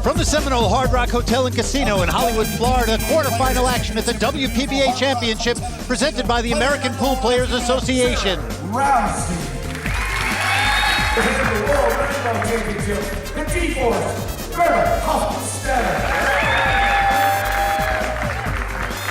From the Seminole Hard Rock Hotel and Casino in Hollywood, Florida, quarterfinal action at the Wpba Championship presented by the American Pool Players Association. Rousey. The World Baseball Championship, the G-Force, Gerda Hofstadter.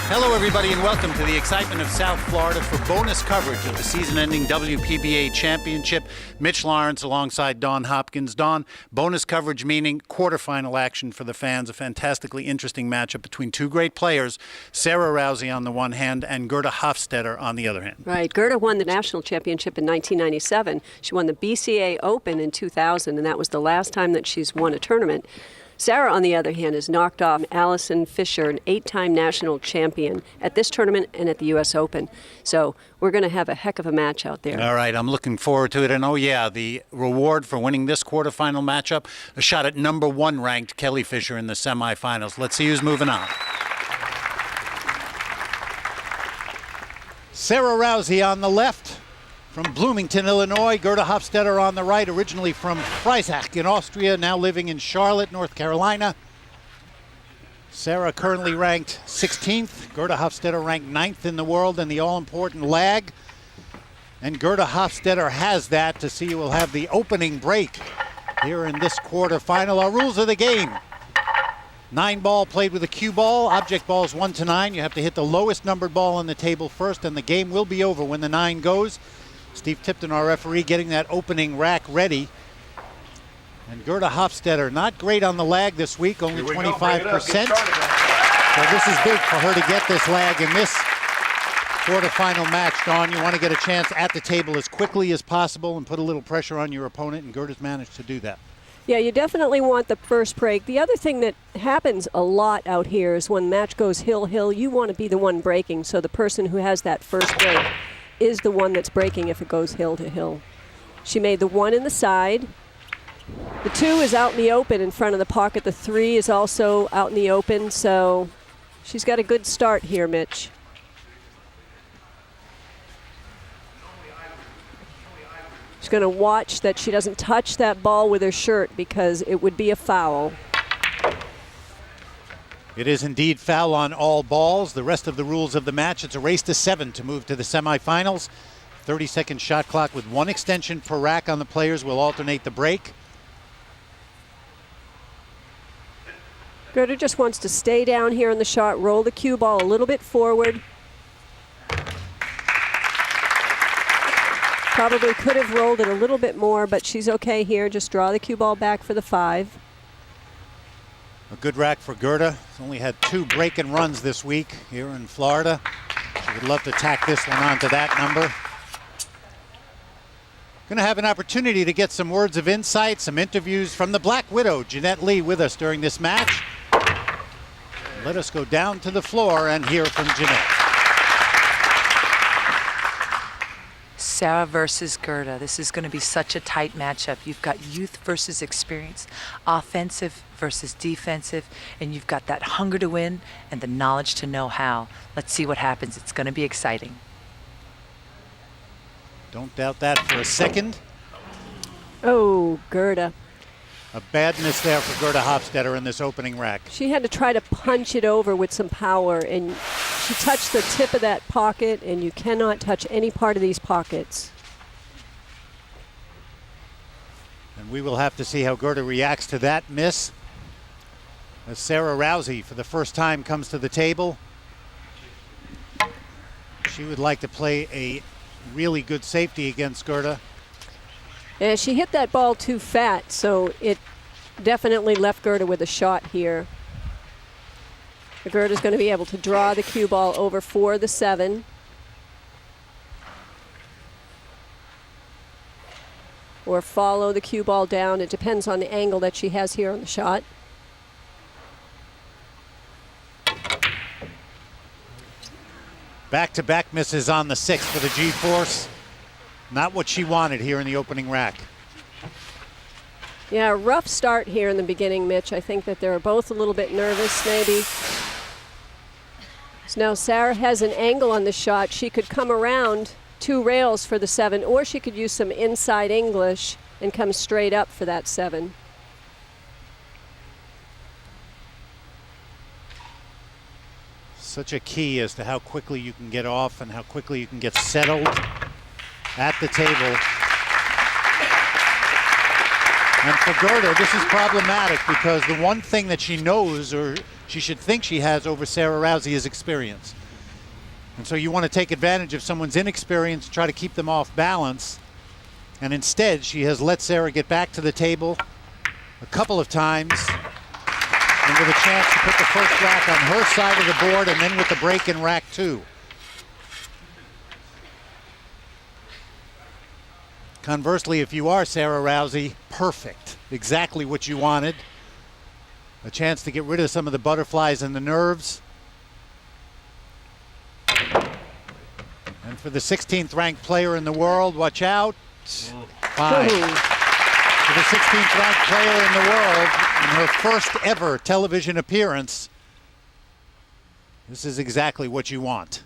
Hello, everybody, and welcome to the excitement of South Florida for bonus coverage of the season-ending WPBA Championship. Mitch Lawrence alongside Dawn Hopkins. Dawn, bonus coverage meaning quarterfinal action for the fans, a fantastically interesting matchup between two great players, Sarah Rousey on the one hand and Gerda Hofstadter on the other hand. Right. Gerda won the national championship in 1997. She won the BCA Open in 2000, and that was the last time that she's won a tournament. Sarah, on the other hand, has knocked off Allison Fisher, an 8-time national champion at this tournament and at the U.S. Open. So we're going to have a heck of a match out there. All right, I'm looking forward to it. And, oh, yeah, the reward for winning this quarterfinal matchup, a shot at number 1 ranked Kelly Fisher in the semifinals. Let's see who's moving on. Sarah Rousey on the left. From Bloomington, Illinois, Gerda Hofstadter on the right, originally from Freisach in Austria, now living in Charlotte, North Carolina. Sarah currently ranked 16th. Gerda Hofstadter ranked 9th in the world in the all-important lag. And Gerda Hofstadter has that to see who will have the opening break here in this quarterfinal. Our rules of the game. 9-ball played with a cue ball. Object balls 1 to 9. You have to hit the lowest numbered ball on the table first, and the game will be over when the 9 goes. Steve Tipton, our referee, getting that opening rack ready. And Gerda Hofstadter, not great on the lag this week, only 25%. So this is big for her to get this lag in this quarterfinal match, Dawn. You want to get a chance at the table as quickly as possible and put a little pressure on your opponent, and Gerda's managed to do that. Yeah, you definitely want the first break. The other thing that happens a lot out here is when the match goes hill-hill, you want to be the one breaking, so the person who has that first break is the one that's breaking if it goes hill to hill. She made the 1 in the side. The 2 is out in the open in front of the pocket. The 3 is also out in the open, so she's got a good start here, Mitch. She's going to watch that she doesn't touch that ball with her shirt because it would be a foul. It is indeed foul on all balls. The rest of the rules of the match, it's a race to 7 to move to the semifinals. 30-second shot clock with 1 extension per rack on the players will alternate the break. Gerda just wants to stay down here in the shot, roll the cue ball a little bit forward. Probably could have rolled it a little bit more, but she's okay here. Just draw the cue ball back for the 5. A good rack for Gerda. She's only had 2 break and runs this week here in Florida. She would love to tack this one onto that number. Going to have an opportunity to get some words of insight, some interviews from the Black Widow, Jeanette Lee, with us during this match. Let us go down to the floor and hear from Jeanette. Sarah versus Gerda. This is going to be such a tight matchup. You've got youth versus experience, offensive versus defensive, and you've got that hunger to win and the knowledge to know how. Let's see what happens. It's going to be exciting. Don't doubt that for a second. Oh, Gerda. A bad miss there for Gerda Hofstadter in this opening rack. She had to try to punch it over with some power, and she touched the tip of that pocket, and you cannot touch any part of these pockets. And we will have to see how Gerda reacts to that miss. As Sarah Rousey, for the first time, comes to the table. She would like to play a really good safety against Gerda. Yeah, she hit that ball too fat, so it definitely left Gerda with a shot here. Gerda's going to be able to draw the cue ball over for the 7. Or follow the cue ball down. It depends on the angle that she has here on the shot. Back-to-back misses on the 6 for the G-Force. Not what she wanted here in the opening rack. Yeah, rough start here in the beginning, Mitch. I think that they're both a little bit nervous, maybe. So now Sarah has an angle on the shot. She could come around 2 rails for the 7, or she could use some inside English and come straight up for that 7. Such a key as to how quickly you can get off and how quickly you can get settled at the table. And for Gerda, this is problematic because the one thing that she knows, or she should think she has over Sarah Rousey, is experience. And so you want to take advantage of someone's inexperience, try to keep them off balance. And instead, she has let Sarah get back to the table a couple of times, and with a chance to put the first rack on her side of the board, and then with the break in rack 2. Conversely, if you are Sarah Rousey, perfect. Exactly what you wanted. A chance to get rid of some of the butterflies and the nerves. And for the 16th ranked player in the world, watch out. 5. For the 16th ranked player in the world, in her first ever television appearance, this is exactly what you want.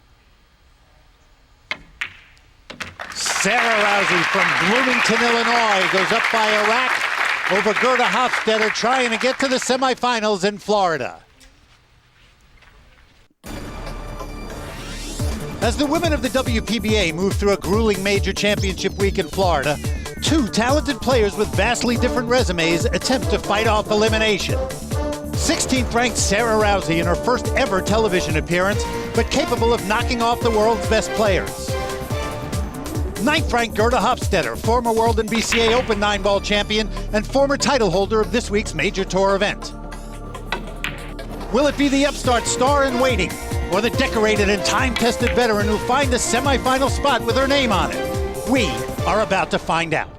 Sarah Rousey from Bloomington, Illinois, goes up by a rack over Gerda Hofstetter, trying to get to the semifinals in Florida. As the women of the WPBA move through a grueling major championship week in Florida, two talented players with vastly different resumes attempt to fight off elimination. 16th ranked Sarah Rousey in her first ever television appearance, but capable of knocking off the world's best players. 9th ranked Gerda Hofstetter, former World and BCA Open 9-ball champion and former title holder of this week's major tour event. Will it be the upstart star in waiting, or the decorated and time-tested veteran who'll find the semifinal spot with her name on it? We are about to find out.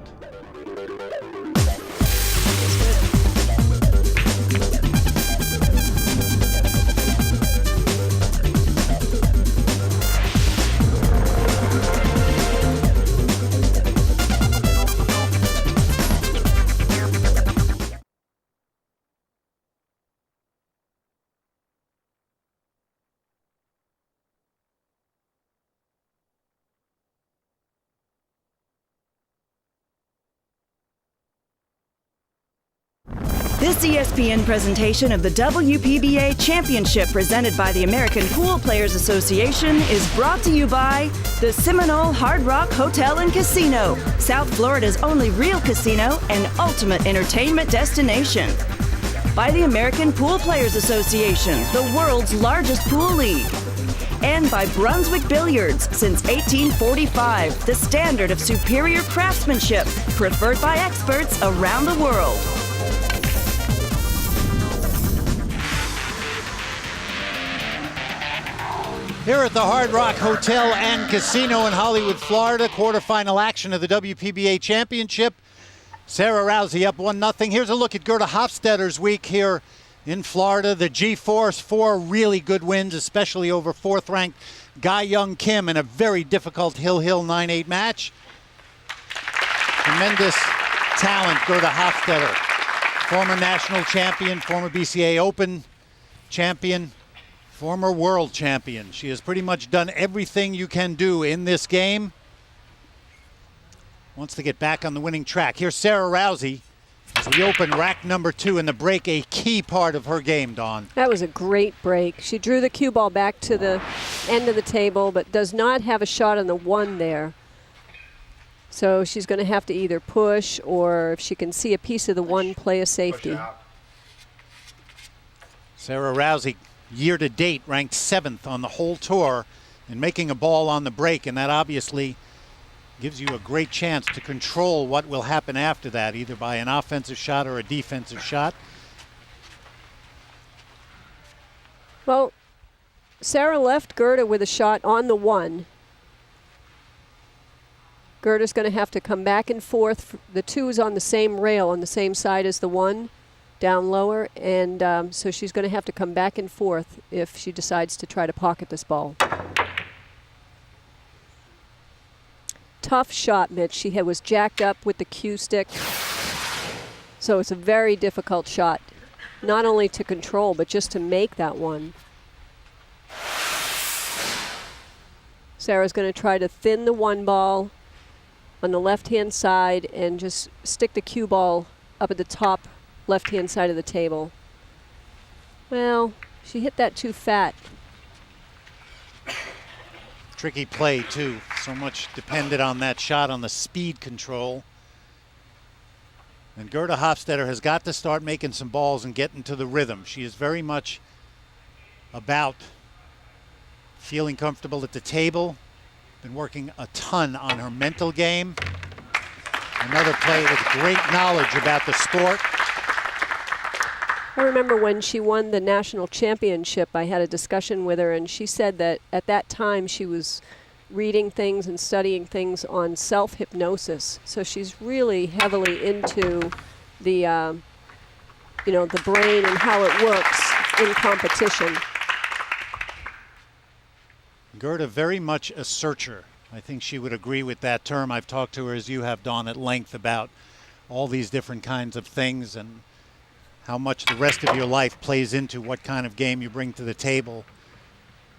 This ESPN presentation of the WPBA Championship presented by the American Pool Players Association is brought to you by the Seminole Hard Rock Hotel and Casino, South Florida's only real casino and ultimate entertainment destination. By the American Pool Players Association, the world's largest pool league. And by Brunswick Billiards, since 1845, the standard of superior craftsmanship, preferred by experts around the world. Here at the Hard Rock Hotel and Casino in Hollywood, Florida, quarterfinal action of the WPBA Championship. Sarah Rousey up 1-0. Here's a look at Gerda Hofstetter's week here in Florida. The G-Force, 4 really good wins, especially over 4th-ranked Guy Young Kim in a very difficult Hill-Hill 9-8 match. Tremendous talent, Gerda Hofstetter. Former national champion, former BCA Open champion, former world champion. She has pretty much done everything you can do in this game. Wants to get back on the winning track. Here's Sarah Rousey as we open rack number 2 in the break, a key part of her game, Dawn. That was a great break. She drew the cue ball back to the end of the table, but does not have a shot on the 1 there. So she's going to have to either push, or if she can see a piece of the 1, play a safety. Sarah Rousey, year to date, ranked 7th on the whole tour in making a ball on the break, and that obviously gives you a great chance to control what will happen after that, either by an offensive shot or a defensive shot. Well, Sarah left Gerda with a shot on the 1. Gerda's going to have to come back and forth. The 2 is on the same rail, on the same side as the 1. Down lower, and so she's going to have to come back and forth if she decides to try to pocket this ball. Tough shot, Mitch. She was jacked up with the cue stick, so it's a very difficult shot, not only to control, but just to make that one. Sarah's going to try to thin the 1 ball on the left-hand side and just stick the cue ball up at the top left-hand side of the table. Well, she hit that too fat. Tricky play too. So much depended on that shot, on the speed control. And Gerda Hofstetter has got to start making some balls and get into the rhythm. She is very much about feeling comfortable at the table. Been working a ton on her mental game. Another player with great knowledge about the sport. I remember when she won the national championship, I had a discussion with her, and she said that at that time she was reading things and studying things on self-hypnosis. So she's really heavily into the, the brain and how it works in competition. Gerda very much a searcher. I think she would agree with that term. I've talked to her, as you have, Dawn, at length about all these different kinds of things and how much the rest of your life plays into what kind of game you bring to the table.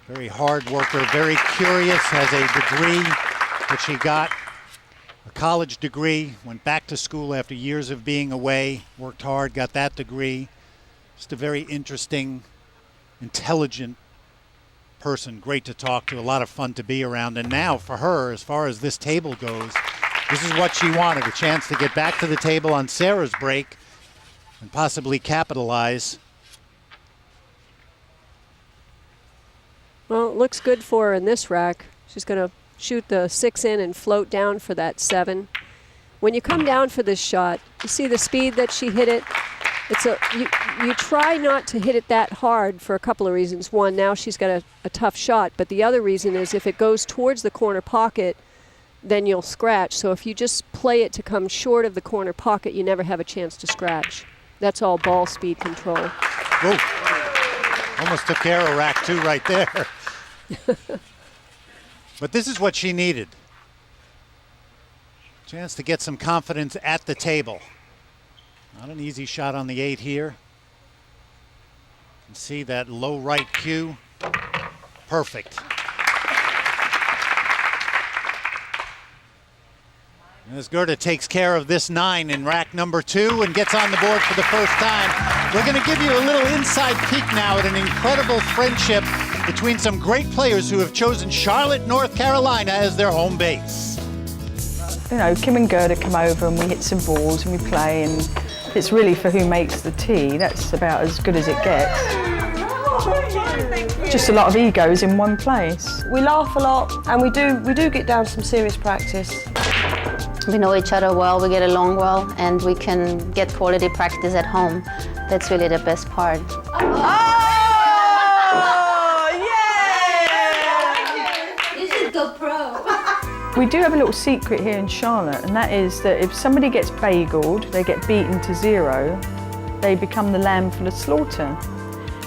Very hard worker, very curious, has a degree that she got, a college degree, went back to school after years of being away, worked hard, got that degree. Just a very interesting, intelligent person, great to talk to, a lot of fun to be around. And now for her, as far as this table goes, this is what she wanted, a chance to get back to the table on Sarah's break and possibly capitalize. Well, it looks good for her in this rack. She's going to shoot the 6 in and float down for that 7. When you come down for this shot, you see the speed that she hit it. You try not to hit it that hard for a couple of reasons. One, now she's got a tough shot, but the other reason is if it goes towards the corner pocket, then you'll scratch. So if you just play it to come short of the corner pocket, you never have a chance to scratch. That's all ball speed control. Whoa. Almost took care of rack 2 right there. But this is what she needed. Chance to get some confidence at the table. Not an easy shot on the 8 here. You can see that low right cue. Perfect. As Gerda takes care of this 9 in rack number 2 and gets on the board for the first time. We're going to give you a little inside peek now at an incredible friendship between some great players who have chosen Charlotte, North Carolina as their home base. You know, Kim and Gerda come over and we hit some balls and we play, and it's really for who makes the tee. That's about as good as it gets. Just a lot of egos in one place. We laugh a lot and we do get down some serious practice. We know each other well, we get along well, and we can get quality practice at home. That's really the best part. We do have a little secret here in Charlotte, and that is that if somebody gets bageled, they get beaten to 0, they become the lamb for the slaughter.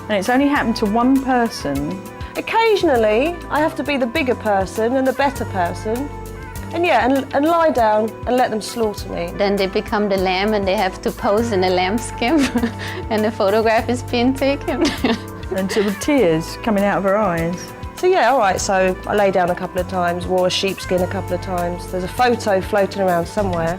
And it's only happened to one person. Occasionally, I have to be the bigger person and the better person. And lie down and let them slaughter me. Then they become the lamb and they have to pose in a lambskin and the photograph is being taken. Until the tears coming out of her eyes. So yeah, all right, so I lay down a couple of times, wore a sheepskin a couple of times. There's a photo floating around somewhere.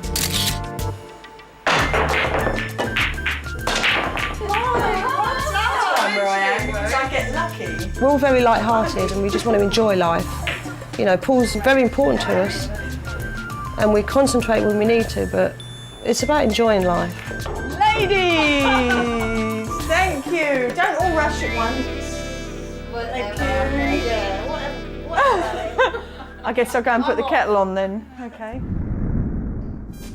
We're all very light-hearted and we just want to enjoy life. You know, pool's very important to us and we concentrate when we need to, but it's about enjoying life. Ladies! Thank you! Don't all rush at once. Thank you. I guess I'll go and put the kettle on then. Okay.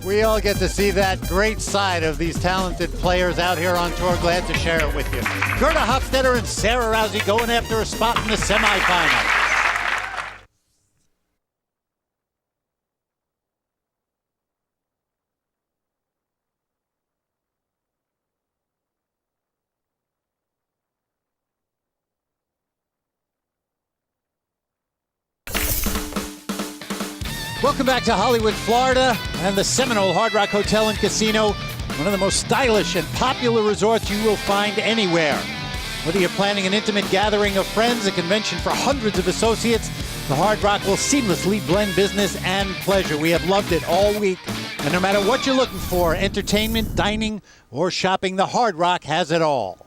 We all get to see that great side of these talented players out here on tour. Glad to share it with you. Gerda Hofstetter and Sarah Rousey going after a spot in the semifinal. Welcome back to Hollywood, Florida, and the Seminole Hard Rock Hotel and Casino, one of the most stylish and popular resorts you will find anywhere. Whether you're planning an intimate gathering of friends, a convention for hundreds of associates, the Hard Rock will seamlessly blend business and pleasure. We have loved it all week, and no matter what you're looking for, entertainment, dining, or shopping, the Hard Rock has it all.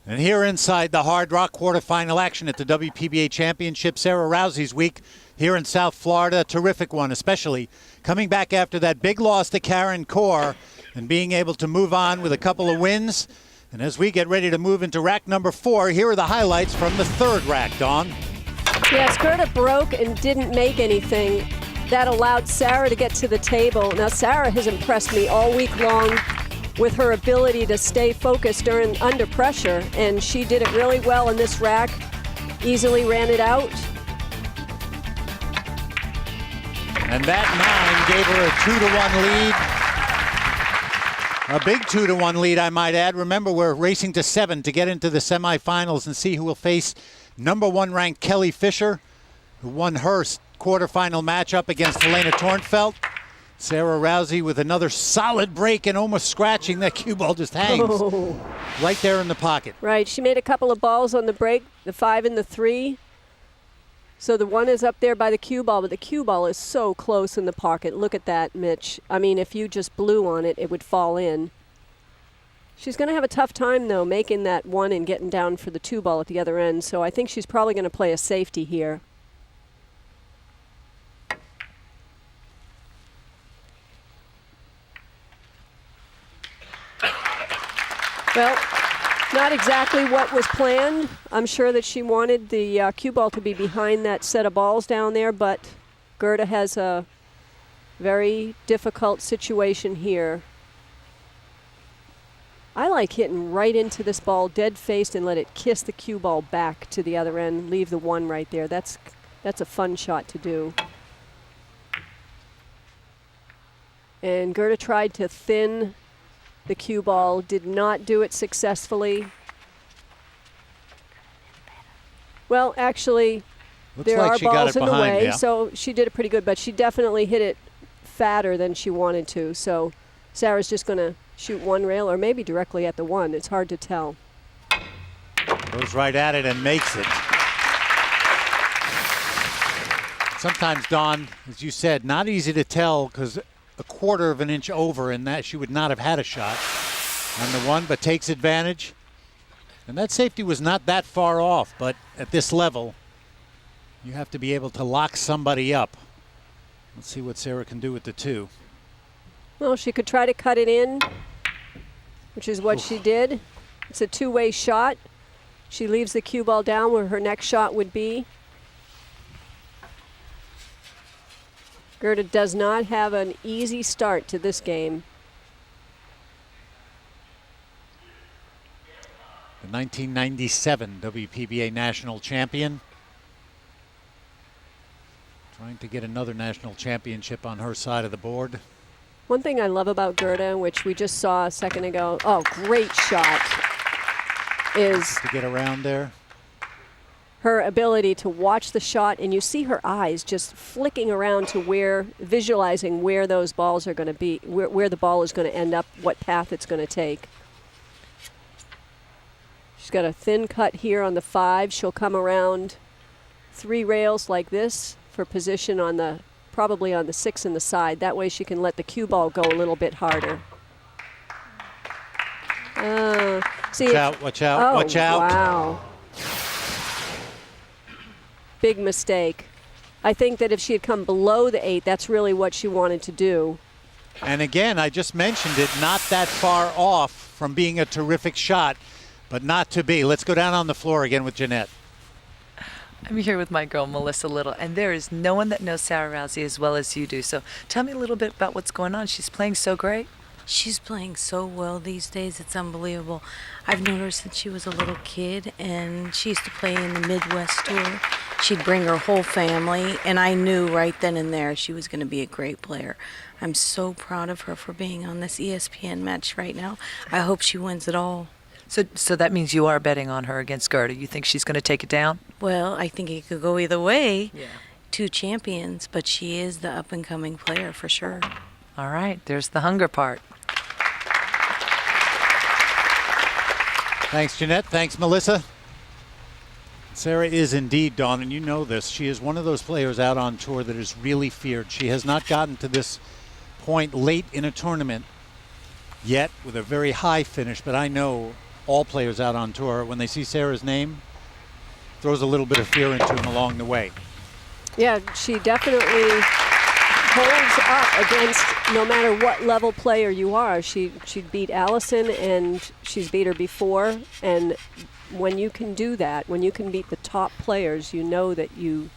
And here inside the Hard Rock quarterfinal action at the WPBA Championship, Sarah Rousey's week here in South Florida. A terrific one, especially coming back after that big loss to Karen Corr and being able to move on with a couple of wins. And as we get ready to move into rack number 4, here are the highlights from the third rack, Dawn. Yes, Gerda broke and didn't make anything. That allowed Sarah to get to the table. Now, Sarah has impressed me all week long with her ability to stay focused under pressure, and she did it really well in this rack. Easily ran it out. And that 9 gave her a 2-1 lead. A big 2-1 lead, I might add. Remember, we're racing to 7 to get into the semifinals and see who will face number 1 ranked Kelly Fisher, who won her quarterfinal matchup against Helena Tornfelt. Sarah Rousey with another solid break and almost scratching. That cue ball just hangs right there in the pocket. Right, she made a couple of balls on the break, the 5 and the 3. So the 1 is up there by the cue ball, but the cue ball is so close in the pocket. Look at that, Mitch. I mean, if you just blew on it, it would fall in. She's going to have a tough time, though, making that 1 and getting down for the 2 ball at the other end. So I think she's probably going to play a safety here. Well, not exactly what was planned. I'm sure that she wanted the cue ball to be behind that set of balls down there, but Gerda has a very difficult situation here. I like hitting right into this ball dead-faced and let it kiss the cue ball back to the other end, leave the 1 right there. That's a fun shot to do. And Gerda tried to thin the cue ball, did not do it successfully. Well, actually, there are balls in the way, so she did it pretty good, but she definitely hit it fatter than she wanted to. So Sarah's just going to shoot 1 rail or maybe directly at the 1. It's hard to tell. Goes right at it and makes it. Sometimes, Dawn, as you said, not easy to tell because a 1/4 of an inch over, and that she would not have had a shot on the 1, but takes advantage. And that safety was not that far off, but at this level, you have to be able to lock somebody up. Let's see what Sarah can do with the 2. Well, she could try to cut it in, which is what she did. It's a 2-way shot. She leaves the cue ball down where her next shot would be. Gerda does not have an easy start to this game. The 1997 WPBA national champion. Trying to get another national championship on her side of the board. One thing I love about Gerda, which we just saw a second ago, oh, great shot, is to get around there. Her ability to watch the shot, and you see her eyes just flicking around to visualizing where those balls are going to be, where the ball is going to end up, what path it's going to take. She's got a thin cut here on the 5. She'll come around 3 rails like this for position on probably on the 6 in the side. That way she can let the cue ball go a little bit harder. Watch out, watch out, oh, watch out. Wow. Big mistake. I think that if she had come below the 8, that's really what she wanted to do. And again, I just mentioned it, not that far off from being a terrific shot, but not to be. Let's go down on the floor again with Jeanette. I'm here with my girl, Melissa Little, and there is no one that knows Sarah Rousey as well as you do. So tell me a little bit about what's going on. She's playing so great. She's playing so well these days. It's unbelievable. I've known her since she was a little kid, and she used to play in the Midwest tour. She'd bring her whole family, and I knew right then and there she was going to be a great player. I'm so proud of her for being on this ESPN match right now. I hope she wins it all. So that means you are betting on her against Gerda. You think she's going to take it down? Well, I think it could go either way. Yeah. 2 champions, but she is the up-and-coming player for sure. All right, there's the hunger part. Thanks, Jeanette. Thanks, Melissa. Sarah is indeed, Dawn, and you know this. She is one of those players out on tour that is really feared. She has not gotten to this point late in a tournament yet with a very high finish, but I know all players out on tour, when they see Sarah's name, throws a little bit of fear into them along the way. Yeah, she definitely holds up against no matter what level player you are. She'd beat Allison, and she's beat her before. And when you can do that, when you can beat the top players, you know that you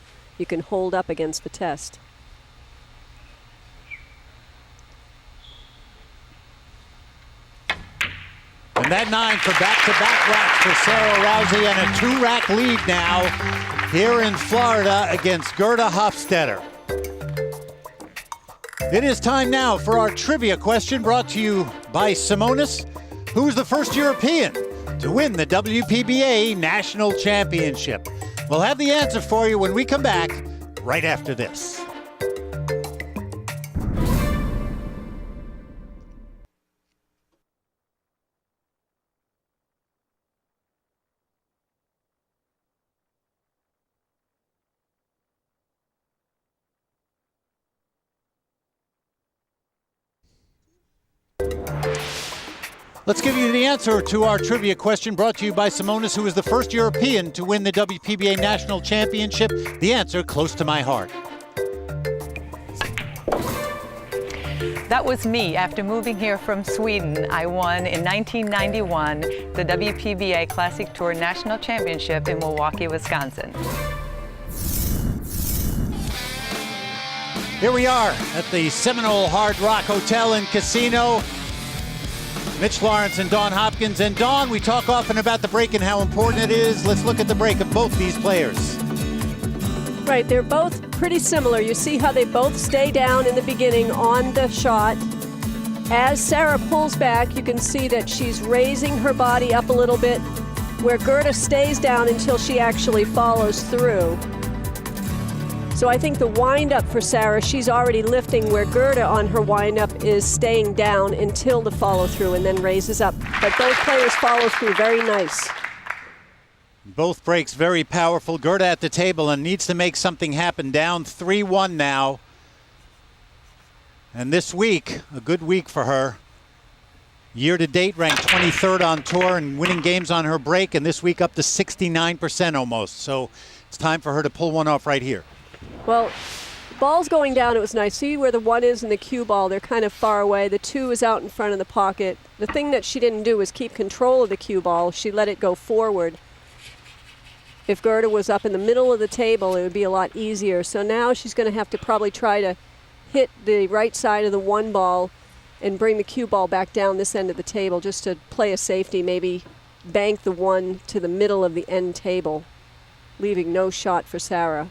can hold up against the test. And that 9 for back-to-back racks for Sarah Rousey, and a 2-rack lead now here in Florida against Gerda Hofstetter. It is time now for our trivia question, brought to you by Simonis. Who's the first European to win the WPBA National Championship? We'll have the answer for you when we come back right after this. Let's give you the answer to our trivia question, brought to you by Simonis, who is the first European to win the WPBA National Championship. The answer close to my heart. That was me. After moving here from Sweden, I won in 1991 the WPBA Classic Tour National Championship in Milwaukee, Wisconsin. Here we are at the Seminole Hard Rock Hotel and Casino. Mitch Lawrence and Dawn Hopkins. And Dawn, we talk often about the break and how important it is. Let's look at the break of both these players. Right, they're both pretty similar. You see how they both stay down in the beginning on the shot. As Sarah pulls back, you can see that she's raising her body up a little bit, where Gerda stays down until she actually follows through. So I think the wind-up for Sarah, she's already lifting, where Gerda on her wind-up is staying down until the follow-through and then raises up. But both players follow through very nice. Both breaks very powerful. Gerda at the table and needs to make something happen. Down 3-1 now. And this week, a good week for her. Year to date, ranked 23rd on tour and winning games on her break. And this week up to 69% almost. So it's time for her to pull one off right here. Well, ball's going down. It was nice. See where the 1 is and the cue ball. They're kind of far away. The 2 is out in front of the pocket. The thing that she didn't do was keep control of the cue ball. She let it go forward. If Gerda was up in the middle of the table, it would be a lot easier. So now she's going to have to probably try to hit the right side of the 1 ball and bring the cue ball back down this end of the table just to play a safety, maybe bank the 1 to the middle of the end table, leaving no shot for Sarah.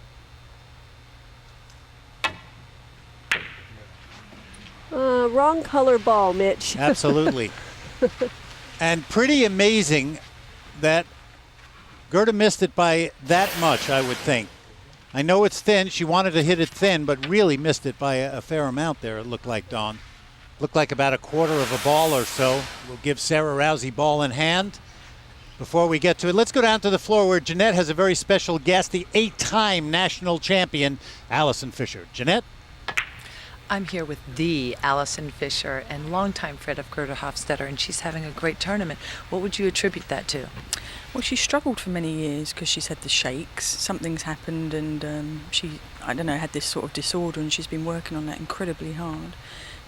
Wrong color ball, Mitch. Absolutely. And pretty amazing that Gerda missed it by that much, I would think. I know it's thin. She wanted to hit it thin, but really missed it by a fair amount there, it looked like, Dawn. Looked like about a quarter of a ball or so. We'll give Sarah Rousey ball in hand. Before we get to it, let's go down to the floor where Jeanette has a very special guest, the 8-time national champion, Allison Fisher. Jeanette? I'm here with the Allison Fisher and longtime friend of Gerda Hofstetter, and she's having a great tournament. What would you attribute that to? Well, she struggled for many years because she's had the shakes. Something's happened, and she, I don't know, had this sort of disorder, and she's been working on that incredibly hard,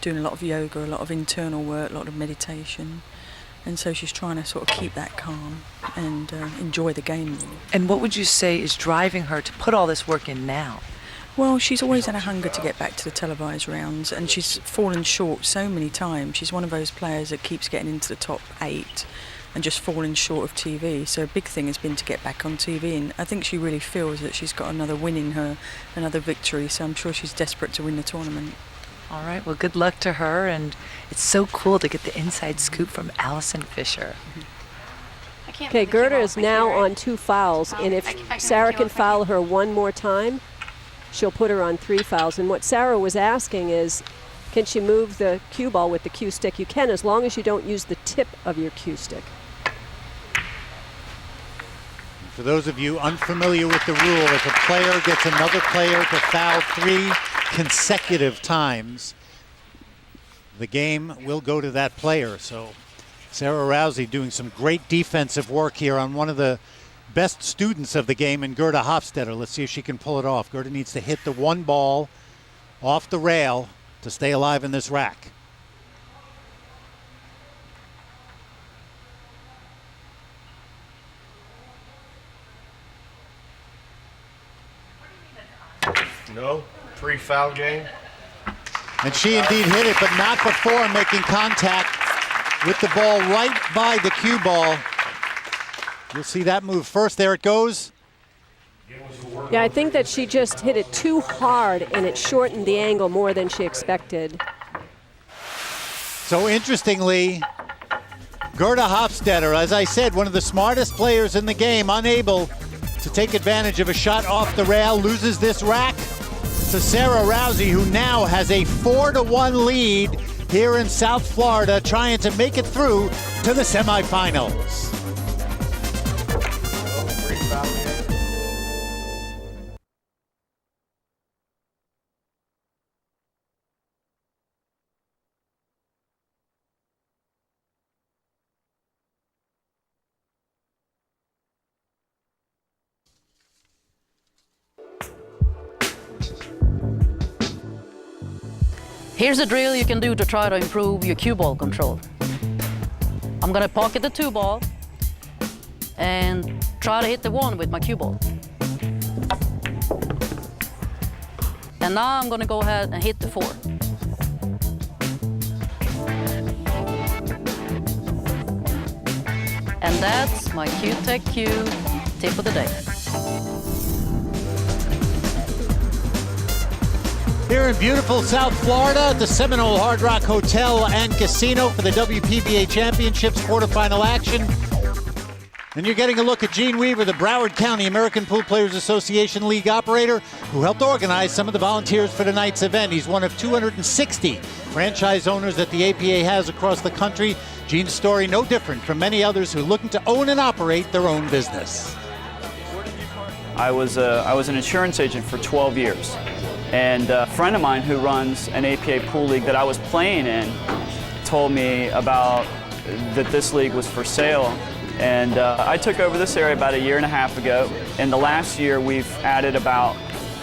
doing a lot of yoga, a lot of internal work, a lot of meditation. And so she's trying to sort of keep that calm and enjoy the game. And what would you say is driving her to put all this work in now? Well, she's always had a hunger to get back to the televised rounds, and she's fallen short so many times. She's one of those players that keeps getting into the top 8 and just falling short of TV. So a big thing has been to get back on TV, and I think she really feels that she's got another win in her, another victory, so I'm sure she's desperate to win the tournament. All right, well, good luck to her, and it's so cool to get the inside scoop from Allison Fisher. Okay, Gerda is now on 2 fouls, and if Sarah can foul her 1 more time, she'll put her on 3 fouls. And what Sarah was asking is, can she move the cue ball with the cue stick? You can, as long as you don't use the tip of your cue stick. For those of you unfamiliar with the rule, if a player gets another player to foul 3 consecutive times, the game will go to that player. So Sarah Rousey doing some great defensive work here on one of the best students of the game in Gerda Hofstetter. Let's see if she can pull it off. Gerda needs to hit the one ball off the rail to stay alive in this rack. No, pre-foul game. And she indeed hit it, but not before making contact with the ball right by the cue ball. You'll see that move first. There it goes. Yeah, I think that she just hit it too hard and it shortened the angle more than she expected. So interestingly, Gerda Hofstetter, as I said, one of the smartest players in the game, unable to take advantage of a shot off the rail, loses this rack to Sarah Rousey, who now has a 4-1 lead here in South Florida, trying to make it through to the semifinals. Here's a drill you can do to try to improve your cue ball control. I'm gonna pocket the 2 ball and try to hit the 1 with my cue ball. And now I'm gonna go ahead and hit the 4. And that's my Q-Tech Q tip of the day. Here in beautiful South Florida at the Seminole Hard Rock Hotel and Casino for the WPBA Championships quarterfinal action. And you're getting a look at Gene Weaver, the Broward County American Pool Players Association League operator who helped organize some of the volunteers for tonight's event. He's one of 260 franchise owners that the APA has across the country. Gene's story no different from many others who are looking to own and operate their own business. I was an insurance agent for 12 years. And a friend of mine who runs an APA pool league that I was playing in told me about that this league was for sale. And I took over this area about 1.5 years ago. In the last year, we've added about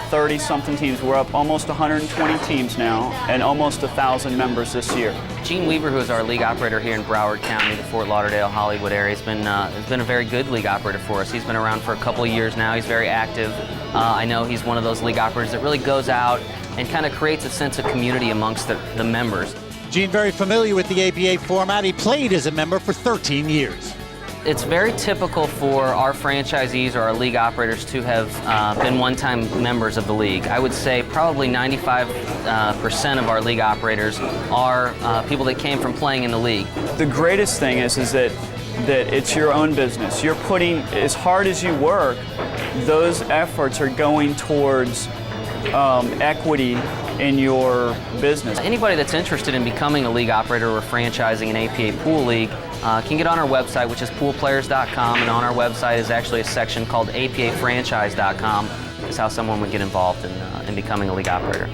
30-something teams. We're up almost 120 teams now and almost 1,000 members this year. Gene Weaver, who is our league operator here in Broward County, the Fort Lauderdale, Hollywood area, has been a very good league operator for us. He's been around for a couple of years now. He's very active. I know he's one of those league operators that really goes out and kind of creates a sense of community amongst the members. Gene, very familiar with the APA format. He played as a member for 13 years. It's very typical for our franchisees or our league operators to have been one-time members of the league. I would say probably 95% of our league operators are people that came from playing in the league. The greatest thing is that it's your own business. You're putting, as hard as you work, those efforts are going towards equity in your business. Anybody that's interested in becoming a league operator or franchising an APA pool league can get on our website, which is poolplayers.com, and on our website is actually a section called apafranchise.com. Is how someone would get involved in becoming a league operator.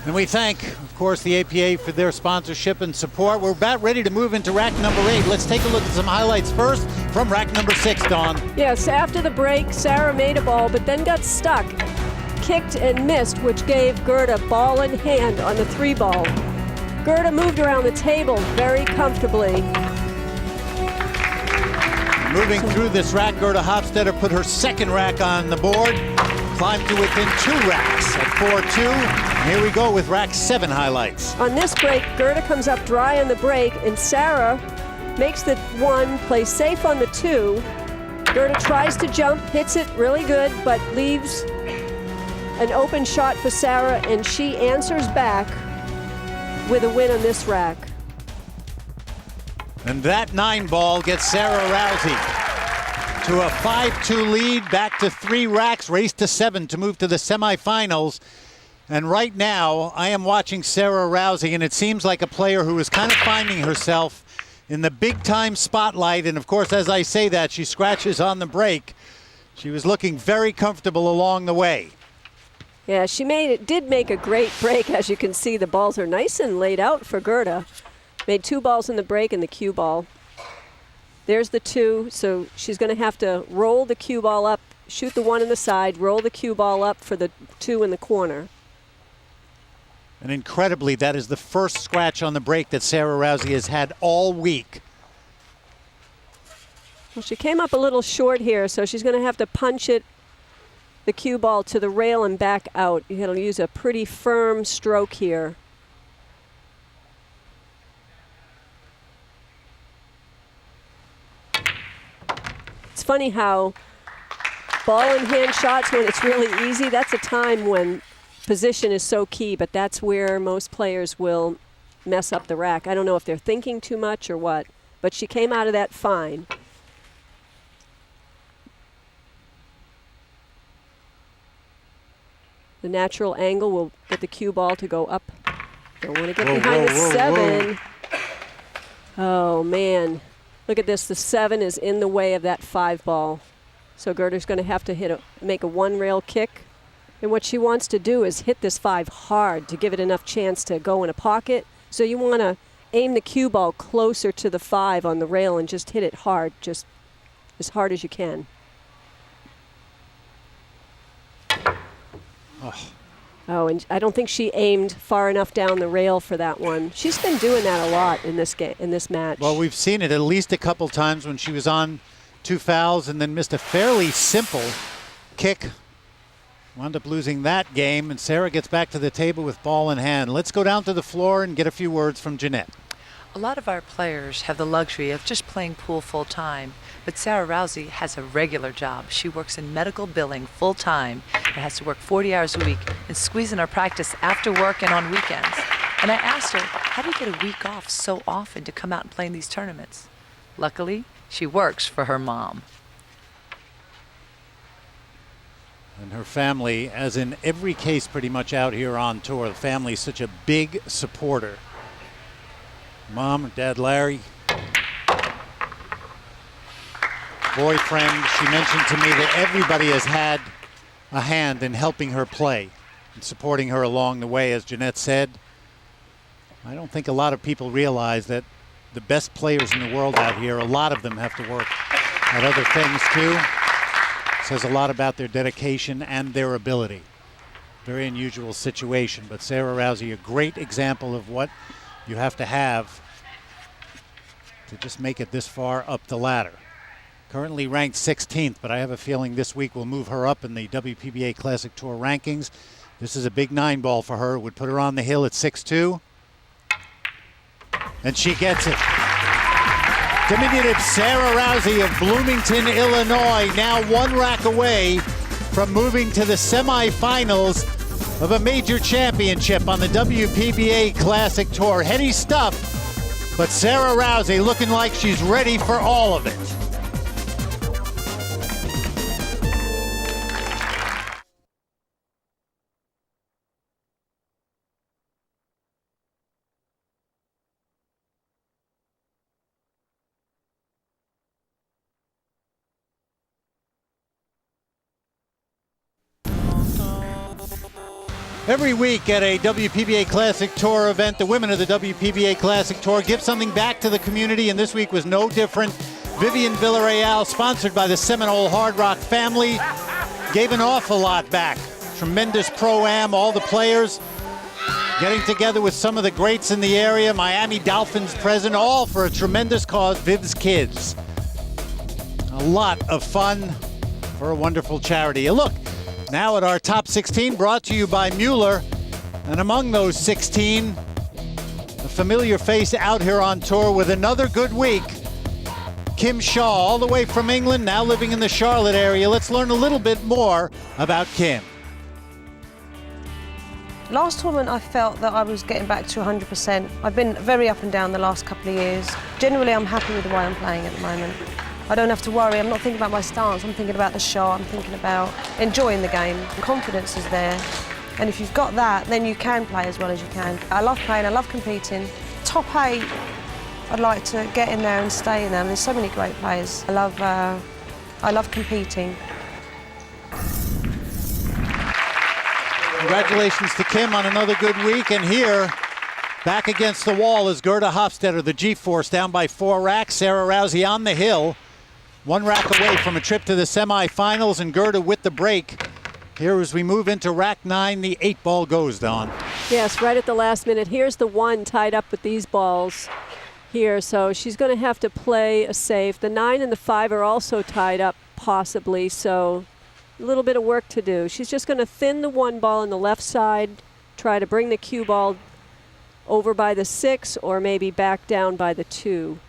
And we thank, of course, the APA for their sponsorship and support. We're about ready to move into rack number 8. Let's take a look at some highlights first from rack number 6, Dawn. Yes, after the break, Sarah made a ball, but then got stuck, kicked and missed, which gave Gerda ball in hand on the 3 ball. Gerda moved around the table very comfortably. Moving through this rack, Gerda Hofstetter put her second rack on the board, climbed to within 2 racks at 4-2. Here we go with rack 7 highlights. On this break, Gerda comes up dry on the break, and Sarah makes the 1, plays safe on the 2. Gerda tries to jump, hits it really good, but leaves an open shot for Sarah, and she answers back with a win on this rack. And that 9 ball gets Sarah Rousey to a 5-2 lead, back to 3 racks, race to 7 to move to the semifinals. And right now, I am watching Sarah Rousey, and it seems like a player who is kind of finding herself in the big-time spotlight. And of course, as I say that, she scratches on the break. She was looking very comfortable along the way. Yeah, she did make a great break. As you can see, the balls are nice and laid out for Gerda. Made 2 balls in the break and the cue ball. There's the 2, so she's going to have to roll the cue ball up, shoot the 1 in the side, roll the cue ball up for the 2 in the corner. And incredibly, that is the first scratch on the break that Sarah Rousey has had all week. Well, she came up a little short here, so she's going to have to punch it, the cue ball, to the rail and back out. You're going to use a pretty firm stroke here. It's funny how ball in hand shots, when it's really easy, that's a time when position is so key, but that's where most players will mess up the rack. I don't know if they're thinking too much or what, but she came out of that fine. The natural angle will get the cue ball to go up. Don't want to get behind the 7. Oh, man. Look at this. The 7 is in the way of that 5 ball. So Gerda's going to have to make a 1-rail kick. And what she wants to do is hit this 5 hard to give it enough chance to go in a pocket. So you want to aim the cue ball closer to the 5 on the rail and just hit it hard, just as hard as you can. Oh, and I don't think she aimed far enough down the rail for that one. She's been doing that a lot in this game, in this match. Well, we've seen it at least a couple times when she was on 2 fouls and then missed a fairly simple kick. Wound up losing that game, and Sarah gets back to the table with ball in hand. Let's go down to the floor and get a few words from Jeanette. A lot of our players have the luxury of just playing pool full time, but Sarah Rousey has a regular job. She works in medical billing full time and has to work 40 hours a week and squeeze in our practice after work and on weekends. And I asked her, how do you get a week off so often to come out and play in these tournaments? Luckily, she works for her mom. And her family, as in every case pretty much out here on tour, the family is such a big supporter. Mom, Dad Larry, boyfriend. She mentioned to me that everybody has had a hand in helping her play and supporting her along the way. As Jeanette said, I don't think a lot of people realize that the best players in the world out here, a lot of them have to work at other things too. Says a lot about their dedication and their ability. Very unusual situation, but Sarah Rousey, a great example of what you have to just make it this far up the ladder. Currently ranked 16th, but I have a feeling this week will move her up in the WPBA Classic Tour rankings. This is a big 9 ball for her. It would put her on the hill at 6-2. And she gets it. Diminutive Sarah Rousey of Bloomington, Illinois, now 1 rack away from moving to the semifinals of a major championship on the WPBA Classic Tour. Heady stuff, but Sarah Rousey looking like she's ready for all of it. Every week at a WPBA Classic Tour event, the women of the WPBA Classic Tour give something back to the community, and this week was no different. Vivian Villarreal, sponsored by the Seminole Hard Rock family, gave an awful lot back. Tremendous pro-am, all the players getting together with some of the greats in the area, Miami Dolphins present, all for a tremendous cause, Viv's Kids. A lot of fun for a wonderful charity. A look now at our top 16, brought to you by Mueller. And among those 16, a familiar face out here on tour with another good week. Kim Shaw, all the way from England, now living in the Charlotte area. Let's learn a little bit more about Kim. Last tournament, I felt that I was getting back to 100%. I've been very up and down the last couple of years. Generally, I'm happy with the way I'm playing at the moment. I don't have to worry. I'm not thinking about my stance. I'm thinking about the shot. I'm thinking about enjoying the game. Confidence is there. And if you've got that, then you can play as well as you can. I love playing. I love competing. Top 8, I'd like to get in there and stay in there. There's so many great players. I love competing. Congratulations to Kim on another good week. And here, back against the wall is Gerda Hofstetter, the G-Force, down by 4 racks. Sarah Rousey on the hill, 1 rack away from a trip to the semifinals, and Gerda with the break. Here as we move into rack 9, the 8-ball goes, Dawn. Yes, right at the last minute. Here's the 1 tied up with these balls here, so she's going to have to play a safe. The 9 and the 5 are also tied up, possibly, so a little bit of work to do. She's just going to thin the 1 ball on the left side, try to bring the cue ball over by the 6 or maybe back down by the 2.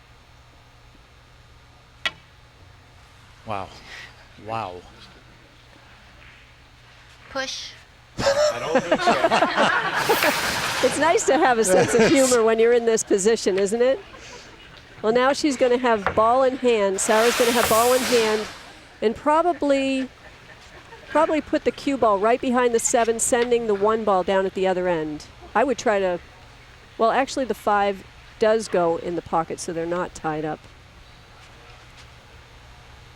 Wow. Wow. Push. I don't think so. It's nice to have a sense of humor when you're in this position, isn't it? Well, now she's going to have ball in hand. Sarah's going to have ball in hand and probably put the cue ball right behind the 7, sending the 1 ball down at the other end. I would try to, well, actually the 5 does go in the pocket, so they're not tied up.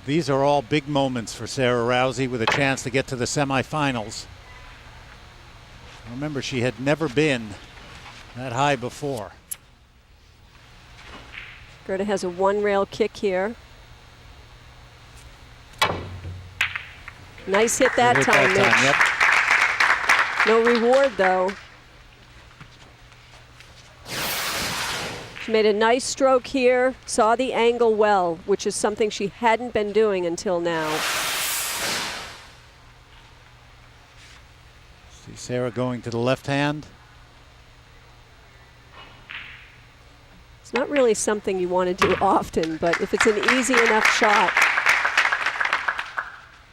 These are all big moments for Sarah Rousey with a chance to get to the semifinals. Remember, she had never been that high before. Gerda has a 1-rail kick here. Nice hit that time, Mitch. No reward, though. She made a nice stroke here, saw the angle well, which is something she hadn't been doing until now. See Sarah going to the left hand. It's not really something you want to do often, but if it's an easy enough shot.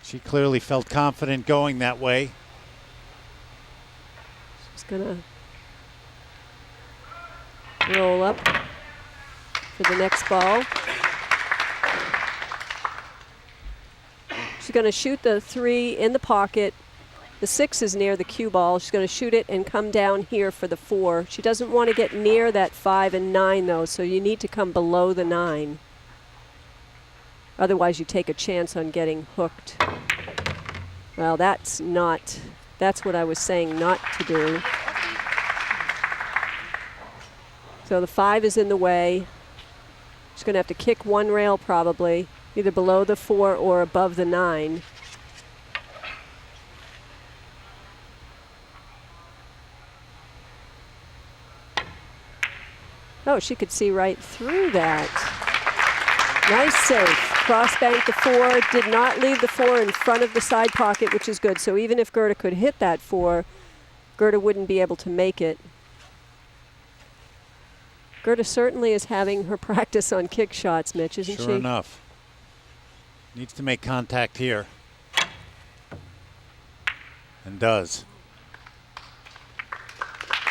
She clearly felt confident going that way. She's gonna roll up for the next ball. She's going to shoot the 3 in the pocket. The 6 is near the cue ball. She's going to shoot it and come down here for the 4. She doesn't want to get near that 5 and 9, though, so you need to come below the 9. Otherwise, you take a chance on getting hooked. Well, that's what I was saying not to do. So the 5 is in the way. She's going to have to kick 1 rail probably, either below the 4 or above the 9. Oh, she could see right through that. Nice save. Cross-bank the 4, did not leave the 4 in front of the side pocket, which is good. So even if Gerda could hit that 4, Gerda wouldn't be able to make it. Gerda certainly is having her practice on kick shots, Mitch, isn't she? Sure enough. Needs to make contact here. And does.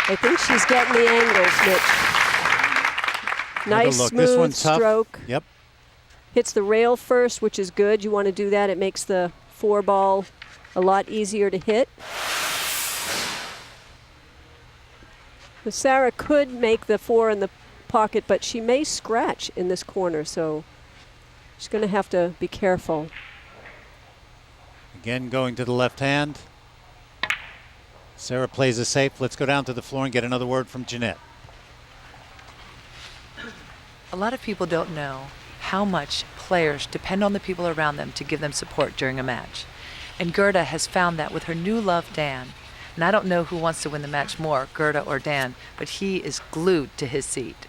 I think she's getting the angles, Mitch. Nice, look. smooth This one's stroke. Tough. Yep. Hits the rail first, which is good. You want to do that. It makes the 4 ball a lot easier to hit. But Sarah could make the 4 in the pocket, but she may scratch in this corner, so she's going to have to be careful. Again, going to the left hand. Sarah plays it safe. Let's go down to the floor and get another word from Jeanette. A lot of people don't know how much players depend on the people around them to give them support during a match. And Gerda has found that with her new love, Dan. And I don't know who wants to win the match more, Gerda or Dan, but he is glued to his seat.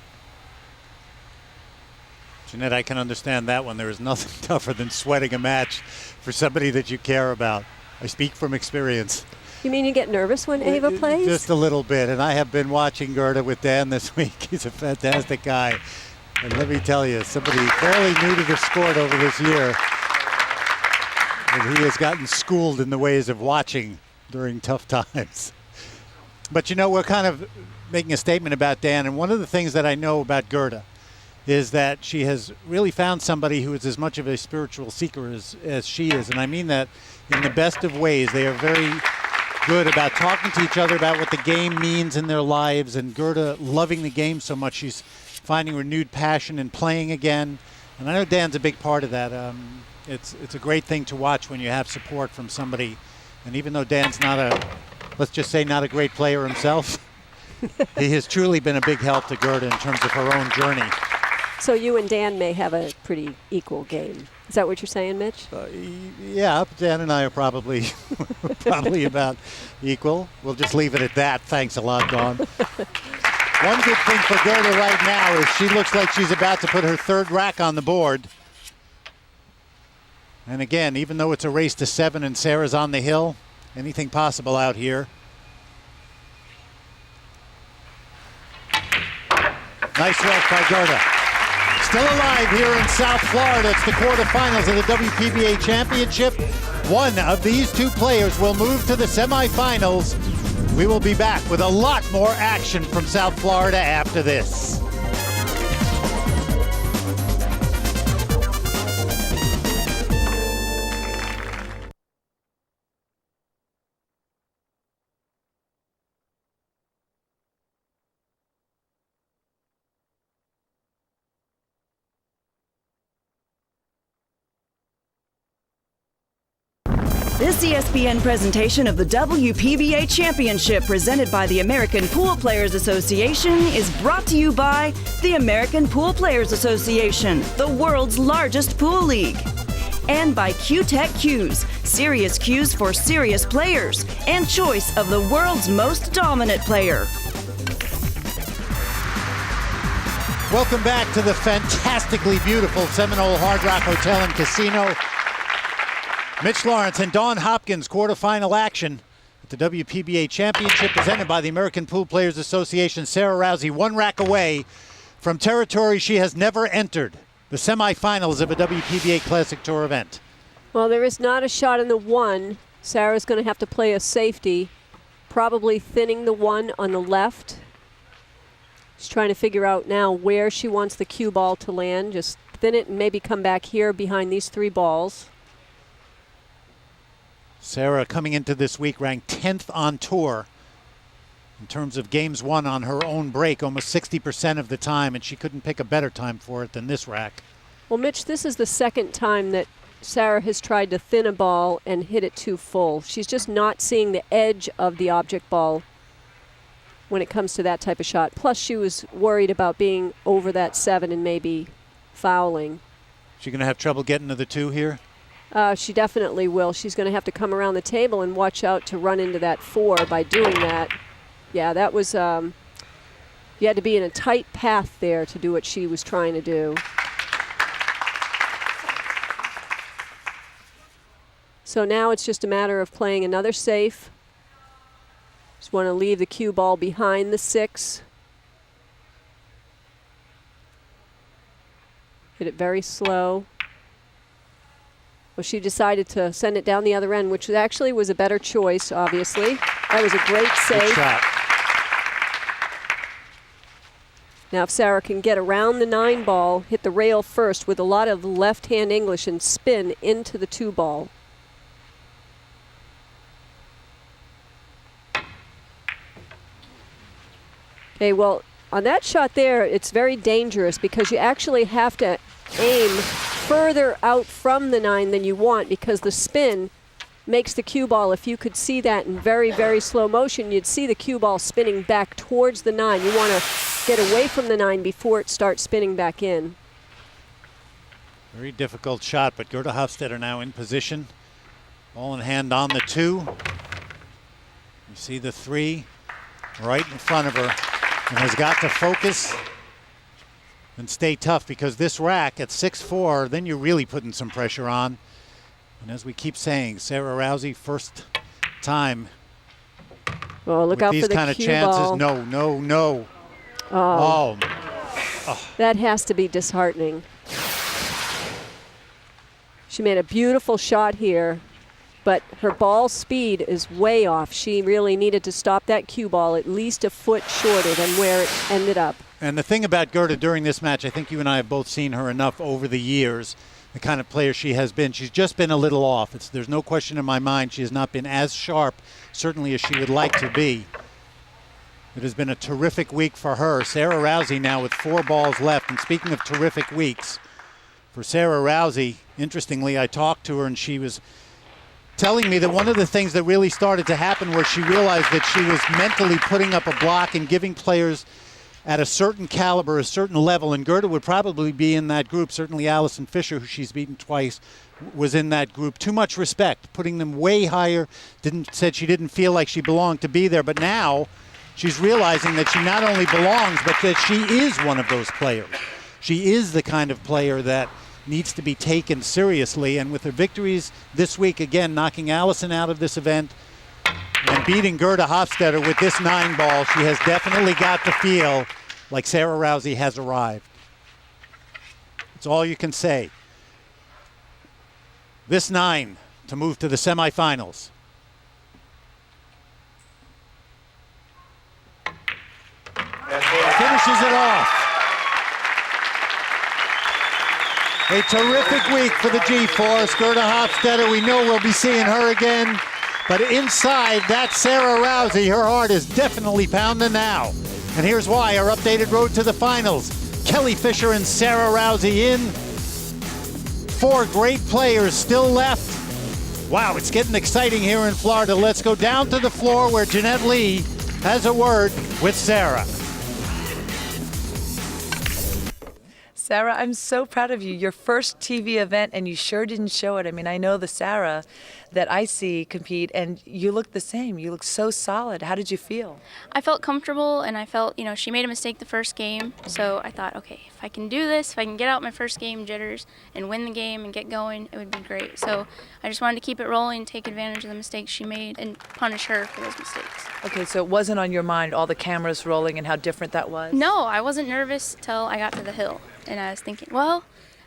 Jeanette, I can understand that one. There is nothing tougher than sweating a match for somebody that you care about. I speak from experience. You mean you get nervous when Ava plays? Just a little bit. And I have been watching Gerda with Dan this week. He's a fantastic guy. And let me tell you, somebody fairly new to the sport over this year, and he has gotten schooled in the ways of watching during tough times. But you know, we're kind of making a statement about Dan, and one of the things that I know about Gerda is that she has really found somebody who is as much of a spiritual seeker as she is, and I mean that in the best of ways. They are very good about talking to each other about what the game means in their lives, and Gerda loving the game so much, she's finding renewed passion in playing again. And I know Dan's a big part of that. It's a great thing to watch when you have support from somebody. And even though Dan's not a let's just say, not a great player himself. He has truly been a big help to Gerda in terms of her own journey. So you and Dan may have a pretty equal game. Is that what you're saying, Mitch? Yeah, Dan and I are probably about equal. We'll just leave it at that. Thanks a lot, Dawn. One good thing for Gerda right now is she looks like she's about to put her third rack on the board. And again, even though it's a race to 7 and Sarah's on the hill, anything possible out here. Nice work by Gerda. Still alive here in South Florida. It's the quarterfinals of the WPBA Championship. One of these two players will move to the semifinals. We will be back with a lot more action from South Florida after this. This ESPN presentation of the WPBA Championship presented by the American Pool Players Association is brought to you by the American Pool Players Association, the world's largest pool league. And by Q-Tech Cues, serious cues for serious players, and choice of the world's most dominant player. Welcome back to the fantastically beautiful Seminole Hard Rock Hotel and Casino. Mitch Lawrence and Dawn Hopkins, quarterfinal action at the WPBA Championship presented by the American Pool Players Association. Sarah Rousey, one rack away from territory she has never entered, the semifinals of a WPBA Classic Tour event. Well, there is not a shot in the 1. Sarah's going to have to play a safety, probably thinning the 1 on the left. She's trying to figure out now where she wants the cue ball to land. Just thin it and maybe come back here behind these 3 balls. Sarah coming into this week ranked 10th on tour in terms of games won on her own break, almost 60% of the time, and she couldn't pick a better time for it than this rack. Well, Mitch, this is the second time that Sarah has tried to thin a ball and hit it too full. She's just not seeing the edge of the object ball when it comes to that type of shot. Plus, she was worried about being over that 7 and maybe fouling. She going to have trouble getting to the 2 here? She definitely will. She's going to have to come around the table and watch out to run into that 4 by doing that. Yeah, that was, you had to be in a tight path there to do what she was trying to do. So now it's just a matter of playing another safe. Just want to leave the cue ball behind the 6. Hit it very slow. Well, she decided to send it down the other end, which actually was a better choice, obviously. That was a great save. Good shot. Now if Sarah can get around the 9 ball, hit the rail first with a lot of left-hand English and spin into the 2 ball. Okay, well, on that shot there, it's very dangerous because you actually have to aim further out from the 9 than you want because the spin makes the cue ball. If you could see that in very, very slow motion, you'd see the cue ball spinning back towards the 9. You want to get away from the 9 before it starts spinning back in. Very difficult shot, but Gerda Hofstetter now in position. Ball in hand on the 2. You see the 3 right in front of her and has got to focus and stay tough because this rack at 6-4, then you're really putting some pressure on. And as we keep saying, Sarah Rousey, first time Oh, look out these for the kind of cue chances. ball. No, no, no. Oh. Oh. That has to be disheartening. She made a beautiful shot here, but her ball speed is way off. She really needed to stop that cue ball at least a foot shorter than where it ended up. And the thing about Gerda during this match, I think you and I have both seen her enough over the years, the kind of player she has been. She's just been a little off. There's no question in my mind she has not been as sharp, certainly as she would like to be. It has been a terrific week for her. Sarah Rousey now with 4 balls left. And speaking of terrific weeks, for Sarah Rousey, interestingly, I talked to her and she was telling me that one of the things that really started to happen was she realized that she was mentally putting up a block and giving players at a certain caliber, a certain level, and Gerda would probably be in that group. Certainly Allison Fisher, who she's beaten twice, was in that group. Too much respect, putting them way higher. Said she didn't feel like she belonged to be there, but now she's realizing that she not only belongs, but that she is one of those players. She is the kind of player that needs to be taken seriously, and with her victories this week, again, knocking Allison out of this event and beating Gerda Hofstetter with this 9-ball, she has definitely got to feel like Sarah Rousey has arrived. That's all you can say. This 9 to move to the semifinals. Finishes it off. A terrific week for the G-Force. Gerda Hofstetter, we know we'll be seeing her again. But inside that Sarah Rousey, her heart is definitely pounding now. And here's why, our updated road to the finals. Kelly Fisher and Sarah Rousey in. 4 great players still left. Wow, it's getting exciting here in Florida. Let's go down to the floor where Jeanette Lee has a word with Sarah. Sarah, I'm so proud of you. Your first TV event, and you sure didn't show it. I mean, I know the Sarah that I see compete, and you look the same. You look so solid. How did you feel? I felt comfortable, and I felt, she made a mistake the first game. So I thought, okay, if I can do this, if I can get out my first game jitters and win the game and get going, it would be great. So I just wanted to keep it rolling, take advantage of the mistakes she made, and punish her for those mistakes. Okay, so it wasn't on your mind, all the cameras rolling and how different that was? No, I wasn't nervous till I got to the hill. And I was thinking, well,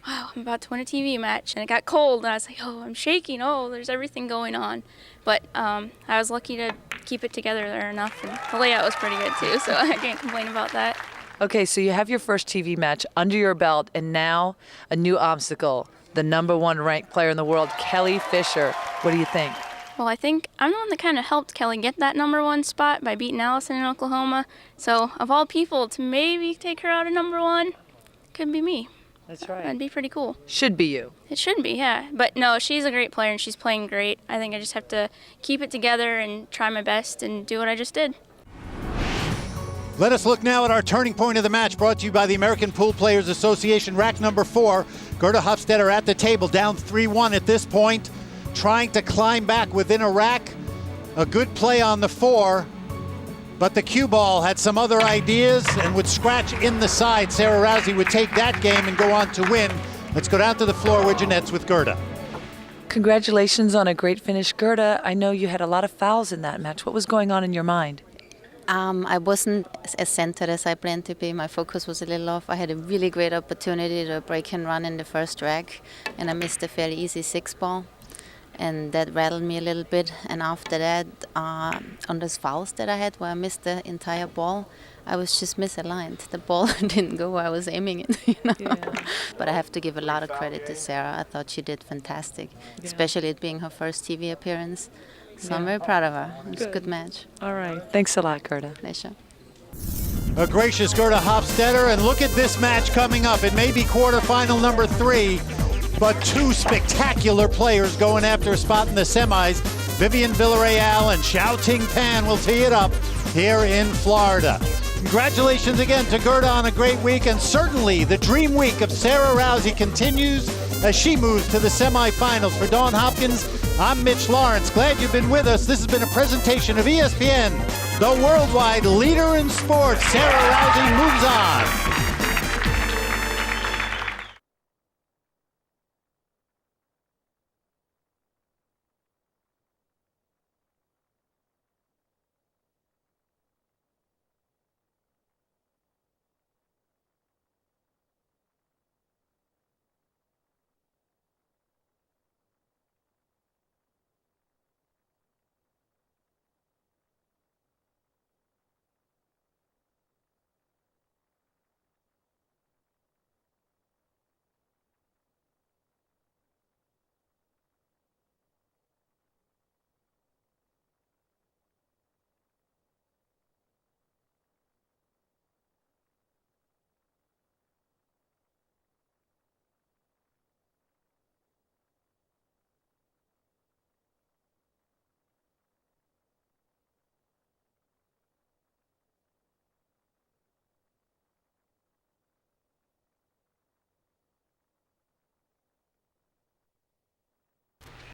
wow, I'm about to win a TV match. And it got cold, and I was like, oh, I'm shaking. Oh, there's everything going on. But I was lucky to keep it together there enough. And the layout was pretty good, too, so I can't complain about that. Okay, so you have your first TV match under your belt, and now a new obstacle, the #1 ranked player in the world, Kelly Fisher. What do you think? Well, I think I'm the one that kind of helped Kelly get that #1 spot by beating Allison in Oklahoma. So, of all people, to maybe take her out of #1, could be me. That's right. That'd be pretty cool. Should be you. It should be, yeah. But no, she's a great player and she's playing great. I think I just have to keep it together and try my best and do what I just did. Let us look now at our turning point of the match, brought to you by the American Pool Players Association. Rack number 4, Gerda Hofstetter at the table, down 3-1 at this point, trying to climb back within a rack. A good play on the 4. But the cue ball had some other ideas and would scratch in the side. Sarah Rousey would take that game and go on to win. Let's go down to the floor where Jeanette's with Gerda. Congratulations on a great finish, Gerda. I know you had a lot of fouls in that match. What was going on in your mind? I wasn't as centered as I planned to be. My focus was a little off. I had a really great opportunity to break and run in the first rack, and I missed a fairly easy 6-ball. And that rattled me a little bit. And after that, on those fouls that I had where I missed the entire ball, I was just misaligned. The ball didn't go where I was aiming it, Yeah. But I have to give a lot of credit to Sarah. I thought she did fantastic, especially it being her first TV appearance. So I'm very proud of her. It was a good match. All right. Thanks a lot, Gerda. Pleasure. A gracious Gerda Hofstetter, and look at this match coming up. It may be quarterfinal number 3, but 2 spectacular players going after a spot in the semis. Vivian Villarreal and Xiao Ting Pan will tee it up here in Florida. Congratulations again to Gerda on a great week, and certainly the dream week of Sarah Rousey continues as she moves to the semifinals. For Dawn Hopkins, I'm Mitch Lawrence. Glad you've been with us. This has been a presentation of ESPN, the worldwide leader in sports. Sarah Rousey moves on.